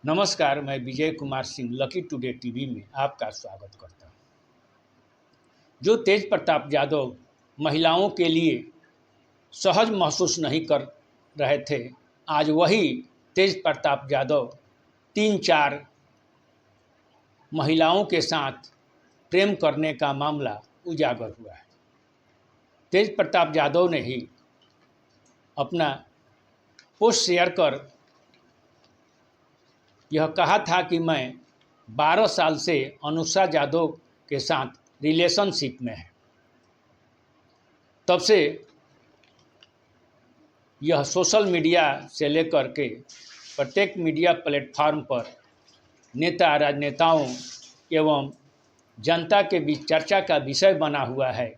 नमस्कार, मैं Vijay Kumar Singh lucky today TV में आपका स्वागत करता हूं। जो तेज प्रताप यादव महिलाओं के लिए सहज महसूस नहीं कर रहे थे, आज वही तेज प्रताप यादव 3-4 महिलाओं के साथ प्रेम करने का मामला उजागर हुआ है। तेज प्रताप यादव ने ही अपना पोस्ट शेयर कर यह कहा था कि मैं 12 साल से अनुषा यादव के साथ रिलेशनशिप में है। तब से यह सोशल मीडिया से लेकर के प्रत्येक मीडिया प्लेटफार्म पर नेता, राजनेताओं एवं जनता के बीच चर्चा का विषय बना हुआ है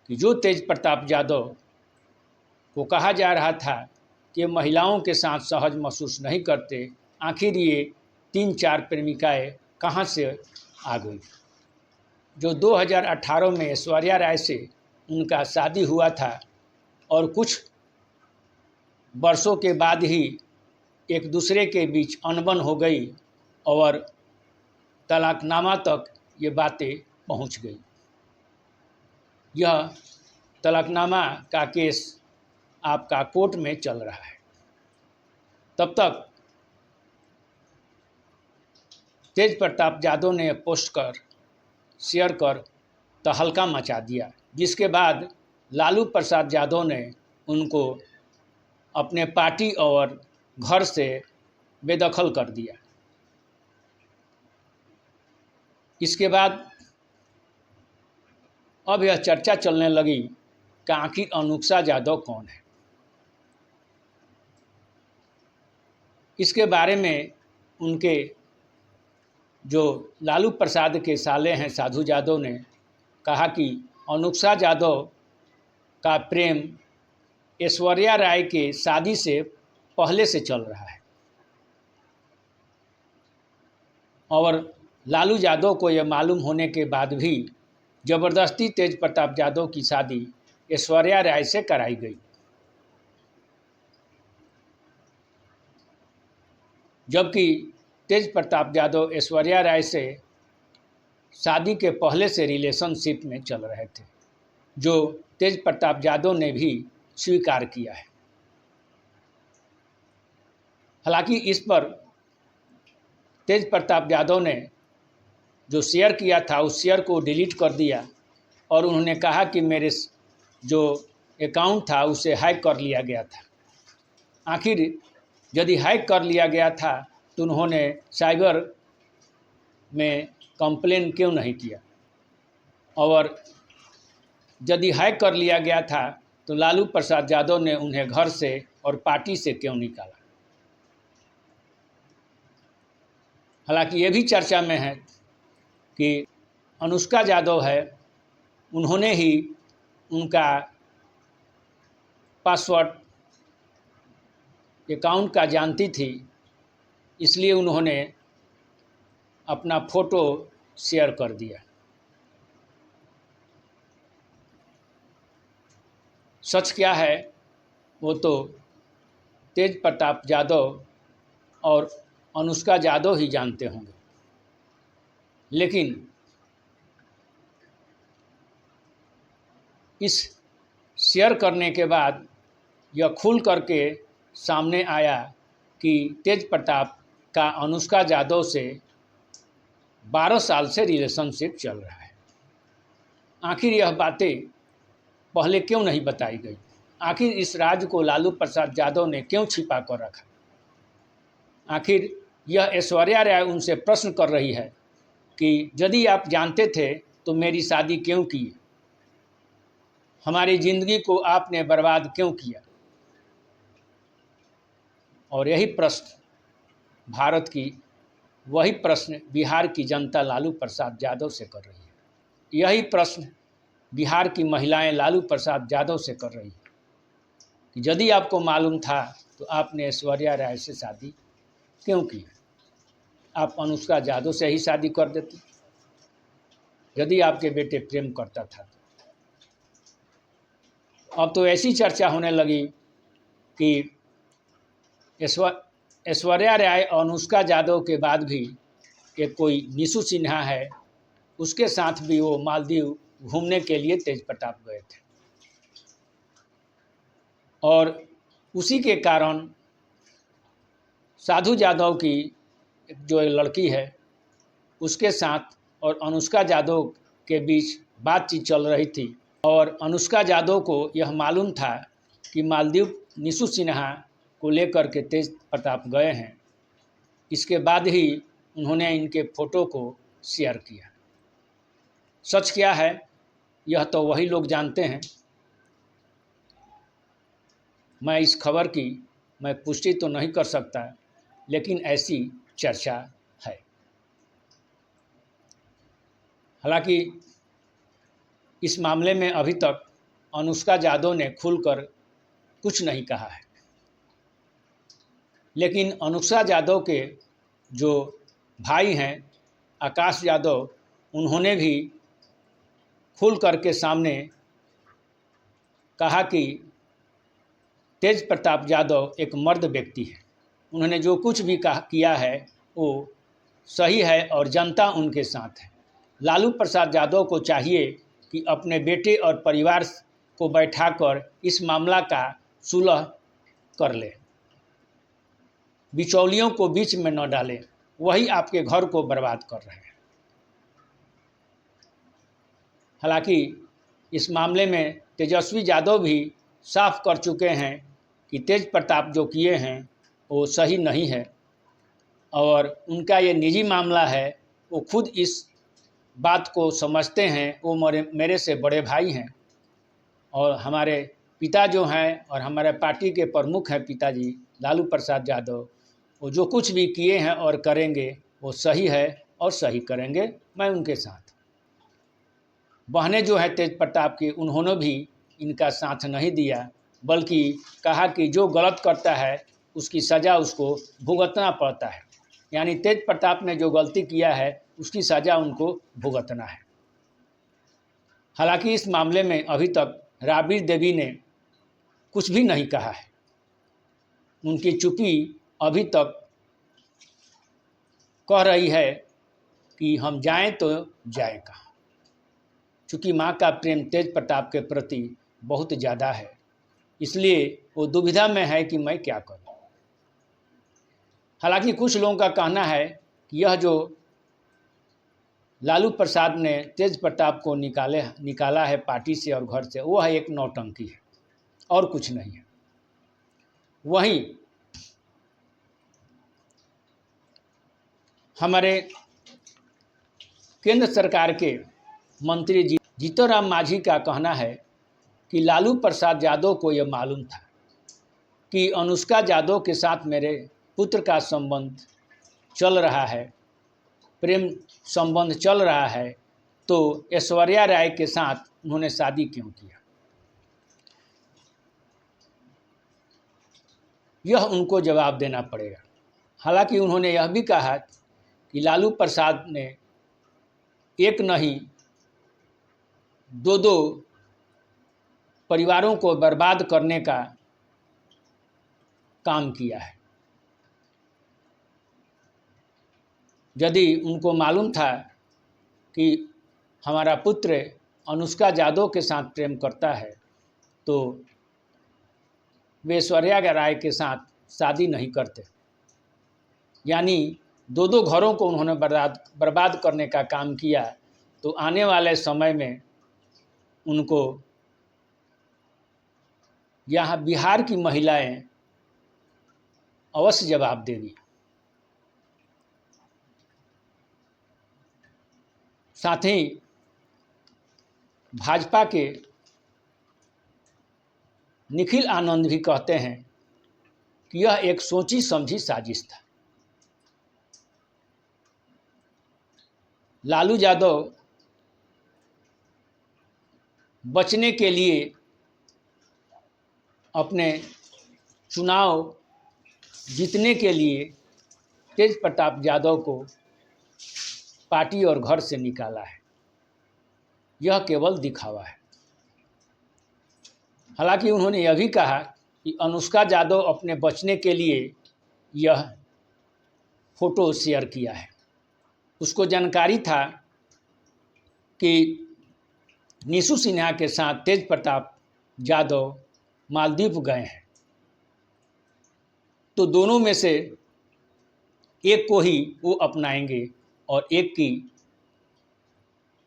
कि जो तेज प्रताप यादव को कहा जा रहा था कि महिलाओं के साथ सहज महसूस नहीं करते, आखिर ये 3-4 प्रेमिकाएँ कहाँ से आ गई। जो 2018 में ऐश्वर्या राय से उनका शादी हुआ था और कुछ वर्षों के बाद ही एक दूसरे के बीच अनबन हो गई और तलाकनामा तक ये बातें पहुंच गई। यह तलाकनामा का केस आपका कोर्ट में चल रहा है। तब तक तेज प्रताप यादव ने पोस्ट कर शेयर कर तहलका मचा दिया, जिसके बाद लालू प्रसाद यादव ने उनको अपने पार्टी और घर से बेदखल कर दिया। इसके बाद अब यह चर्चा चलने लगी कि आखिर अनुषा यादव कौन है। इसके बारे में उनके जो लालू प्रसाद के साले हैं साधु यादव ने कहा कि अनुषा यादव का प्रेम ऐश्वर्या राय के शादी से पहले से चल रहा है और लालू यादव को यह मालूम होने के बाद भी जबरदस्ती तेज प्रताप यादव की शादी ऐश्वर्या राय से कराई गई। जबकि तेज प्रताप यादव ऐश्वर्या राय से शादी के पहले से रिलेशनशिप में चल रहे थे, जो तेज प्रताप यादव ने भी स्वीकार किया है। हालांकि इस पर तेज प्रताप यादव ने जो शेयर किया था उस शेयर को डिलीट कर दिया और उन्होंने कहा कि मेरे जो अकाउंट था उसे हैक कर लिया गया था। आखिर यदि हैक कर लिया गया था तो उन्होंने साइबर में कंप्लेन क्यों नहीं किया, और यदि हैक कर लिया गया था तो लालू प्रसाद यादव ने उन्हें घर से और पार्टी से क्यों निकाला। हालांकि ये भी चर्चा में है कि अनुष्का यादव है, उन्होंने ही उनका पासवर्ड अकाउंट का जानती थी, इसलिए उन्होंने अपना फ़ोटो शेयर कर दिया। सच क्या है वो तो तेज प्रताप यादव और अनुष्का यादव ही जानते होंगे, लेकिन इस शेयर करने के बाद यह खुल करके सामने आया कि तेज प्रताप का अनुष्का यादव से 12 साल से रिलेशनशिप चल रहा है। आखिर यह बातें पहले क्यों नहीं बताई गई? आखिर इस राज को लालू प्रसाद यादव ने क्यों छिपा कर रखा? आखिर यह ऐश्वर्या राय उनसे प्रश्न कर रही है कि यदि आप जानते थे तो मेरी शादी क्यों की? हमारी ज़िंदगी को आपने बर्बाद क्यों किया? और यही प्रश्न भारत की, वही प्रश्न बिहार की जनता लालू प्रसाद यादव से कर रही है। यही प्रश्न बिहार की महिलाएं लालू प्रसाद यादव से कर रही है कि यदि आपको मालूम था तो आपने ऐश्वर्या राय से शादी क्यों की? आप अनुष्का यादव से ही शादी कर देते यदि आपके बेटे प्रेम करता था। अब तो ऐसी चर्चा होने लगी कि ऐश्वर्या राय और अनुष्का यादव के बाद भी एक कोई निशु सिन्हा है, उसके साथ भी वो मालदीव घूमने के लिए तेज प्रताप गए थे। और उसी के कारण साधु यादव की जो एक लड़की है उसके साथ और अनुष्का यादव के बीच बातचीत चल रही थी, और अनुष्का यादव को यह मालूम था कि मालदीव निशु सिन्हा को लेकर के तेज प्रताप गए हैं। इसके बाद ही उन्होंने इनके फ़ोटो को शेयर किया। सच क्या है यह तो वही लोग जानते हैं। मैं इस खबर की पुष्टि तो नहीं कर सकता, लेकिन ऐसी चर्चा है। हालांकि इस मामले में अभी तक अनुष्का यादव ने खुलकर कुछ नहीं कहा है, लेकिन अनुष्का यादव के जो भाई हैं आकाश यादव, उन्होंने भी खुल करके सामने कहा कि तेज प्रताप यादव एक मर्द व्यक्ति है। उन्होंने जो कुछ भी किया है वो सही है और जनता उनके साथ है। लालू प्रसाद यादव को चाहिए कि अपने बेटे और परिवार को बैठाकर इस मामला का सुलह कर ले, बिचौलियों को बीच में न डालें, वही आपके घर को बर्बाद कर रहे हैं। हालांकि इस मामले में तेजस्वी यादव भी साफ कर चुके हैं कि तेज प्रताप जो किए हैं वो सही नहीं है, और उनका ये निजी मामला है। वो खुद इस बात को समझते हैं। वो मेरे से बड़े भाई हैं, और हमारे पिता जो हैं और हमारे पार्टी के प्रमुख हैं पिताजी लालू प्रसाद यादव, वो जो कुछ भी किए हैं और करेंगे वो सही है और सही करेंगे। मैं उनके साथ। बहनें जो है तेज प्रताप की, उन्होंने भी इनका साथ नहीं दिया, बल्कि कहा कि जो गलत करता है उसकी सज़ा उसको भुगतना पड़ता है। यानी तेज प्रताप ने जो गलती किया है उसकी सज़ा उनको भुगतना है। हालांकि इस मामले में अभी तक राबड़ी देवी ने कुछ भी नहीं कहा है। उनकी चुप्पी अभी तक कह रही है कि हम जाएं तो जाएं कहाँ, चूँकि माँ का प्रेम तेज प्रताप के प्रति बहुत ज़्यादा है, इसलिए वो दुविधा में है कि मैं क्या करूं। हालांकि कुछ लोगों का कहना है कि यह जो लालू प्रसाद ने तेज प्रताप को निकाला है पार्टी से और घर से, वह एक नौटंकी है और कुछ नहीं है। वहीं हमारे केंद्र सरकार के मंत्री जीतनराम मांझी का कहना है कि लालू प्रसाद यादव को यह मालूम था कि अनुष्का यादव के साथ मेरे पुत्र का संबंध चल रहा है, प्रेम संबंध चल रहा है, तो ऐश्वर्या राय के साथ उन्होंने शादी क्यों किया। यह उनको जवाब देना पड़ेगा। हालांकि उन्होंने यह भी कहा कि लालू प्रसाद ने एक नहीं दो परिवारों को बर्बाद करने का काम किया है। यदि उनको मालूम था कि हमारा पुत्र अनुष्का यादव के साथ प्रेम करता है तो वे ऐश्वर्या राय के साथ शादी नहीं करते। यानी दो घरों को उन्होंने बर्बाद करने का काम किया। तो आने वाले समय में उनको यहाँ बिहार की महिलाएं अवश्य जवाब देंगी। साथ ही भाजपा के निखिल आनंद भी कहते हैं कि यह एक सोची समझी साजिश था। लालू यादव बचने के लिए अपने चुनाव जीतने के लिए तेज प्रताप यादव को पार्टी और घर से निकाला है। यह केवल दिखावा है। हालांकि उन्होंने यह भी कहा कि अनुष्का यादव अपने बचने के लिए यह फ़ोटो शेयर किया है। उसको जानकारी था कि निशु सिन्हा के साथ तेज प्रताप यादव मालदीव गए हैं, तो दोनों में से एक को ही वो अपनाएंगे और एक की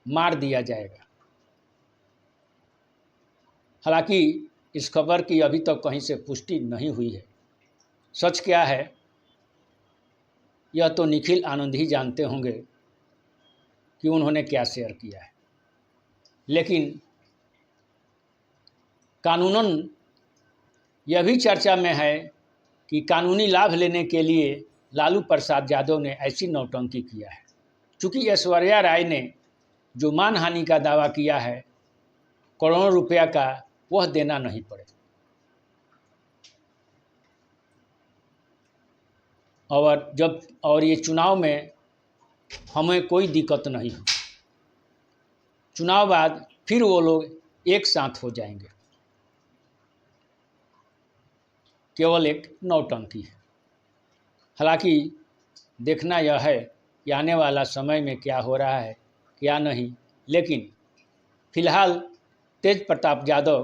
मार दिया जाएगा। हालांकि इस खबर की अभी तक कहीं से पुष्टि नहीं हुई है। सच क्या है यह तो निखिल आनंद ही जानते होंगे कि उन्होंने क्या शेयर किया है, लेकिन कानूनन यह भी चर्चा में है कि कानूनी लाभ लेने के लिए लालू प्रसाद यादव ने ऐसी नौटंकी किया है। चूँकि ऐश्वर्या राय ने जो मानहानि का दावा किया है करोड़ों रुपया का, वह देना नहीं पड़े। और ये चुनाव में हमें कोई दिक्कत नहीं हो, चुनाव बाद फिर वो लोग एक साथ हो जाएंगे। केवल एक नौटंकी है। हालांकि देखना यह है कि आने वाला समय में क्या हो रहा है क्या नहीं, लेकिन फिलहाल तेज प्रताप यादव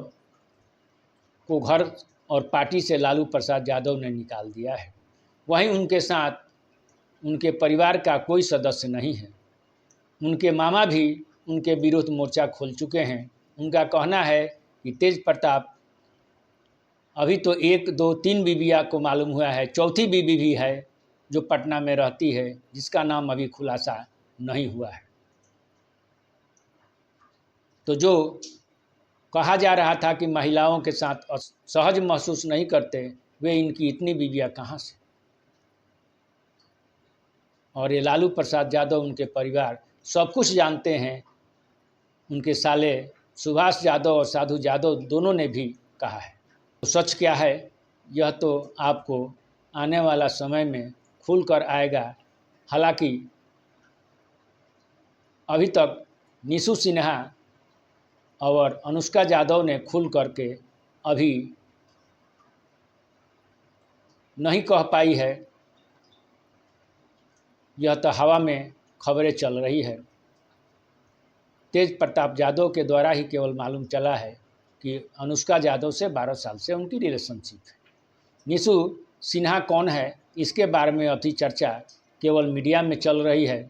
को घर और पार्टी से लालू प्रसाद यादव ने निकाल दिया है। वहीं उनके साथ उनके परिवार का कोई सदस्य नहीं है। उनके मामा भी उनके विरुद्ध मोर्चा खोल चुके हैं। उनका कहना है कि तेज प्रताप अभी तो 1, 2, 3 बीबियाँ को मालूम हुआ है, चौथी बीबी भी है जो पटना में रहती है, जिसका नाम अभी खुलासा नहीं हुआ है। तो जो कहा जा रहा था कि महिलाओं के साथ सहज महसूस नहीं करते, वे इनकी इतनी बीबियाँ कहाँ से। और ये लालू प्रसाद यादव, उनके परिवार सब कुछ जानते हैं। उनके साले सुभाष यादव और साधु यादव दोनों ने भी कहा है। तो सच क्या है यह तो आपको आने वाला समय में खुल कर आएगा। हालांकि अभी तक निशु सिन्हा और अनुष्का यादव ने खुल करके अभी नहीं कह पाई है। यह तो हवा में खबरें चल रही है। तेज प्रताप यादव के द्वारा ही केवल मालूम चला है कि अनुष्का यादव से 12 साल से उनकी रिलेशनशिप है। निशु सिन्हा कौन है, इसके बारे में अभी चर्चा केवल मीडिया में चल रही है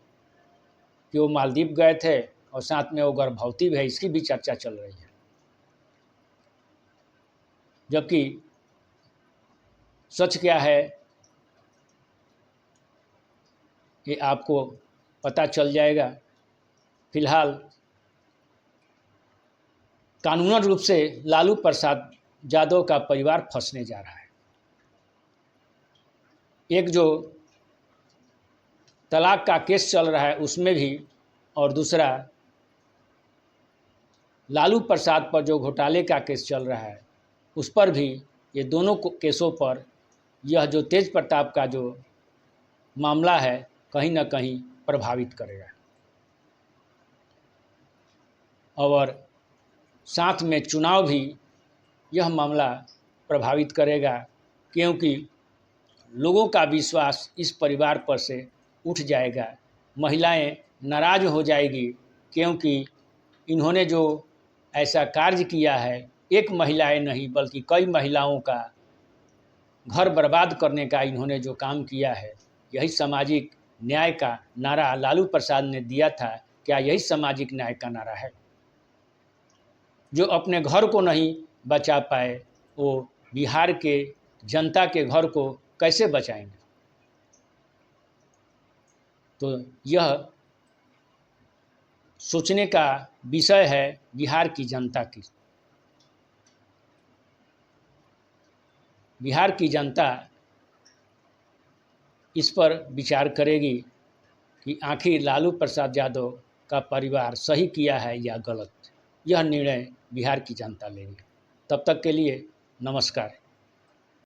कि वो मालदीव गए थे और साथ में वो गर्भवती भी है, इसकी भी चर्चा चल रही है। जबकि सच क्या है ये आपको पता चल जाएगा। फिलहाल कानूनन रूप से लालू प्रसाद यादव का परिवार फंसने जा रहा है। एक जो तलाक का केस चल रहा है उसमें भी, और दूसरा लालू प्रसाद पर जो घोटाले का केस चल रहा है उस पर भी, ये दोनों केसों पर यह जो तेज प्रताप का जो मामला है कहीं ना कहीं प्रभावित करेगा। और साथ में चुनाव भी यह मामला प्रभावित करेगा, क्योंकि लोगों का विश्वास इस परिवार पर से उठ जाएगा। महिलाएं नाराज़ हो जाएगी, क्योंकि इन्होंने जो ऐसा कार्य किया है, एक महिलाएं नहीं बल्कि कई महिलाओं का घर बर्बाद करने का इन्होंने जो काम किया है, यही सामाजिक न्याय का नारा लालू प्रसाद ने दिया था। क्या यही सामाजिक न्याय का नारा है? जो अपने घर को नहीं बचा पाए वो बिहार के जनता के घर को कैसे बचाएंगे? तो यह सोचने का विषय है बिहार की जनता की। बिहार की जनता इस पर विचार करेगी कि आखिर लालू प्रसाद यादव का परिवार सही किया है या गलत। यह निर्णय बिहार की जनता लेगी। तब तक के लिए नमस्कार।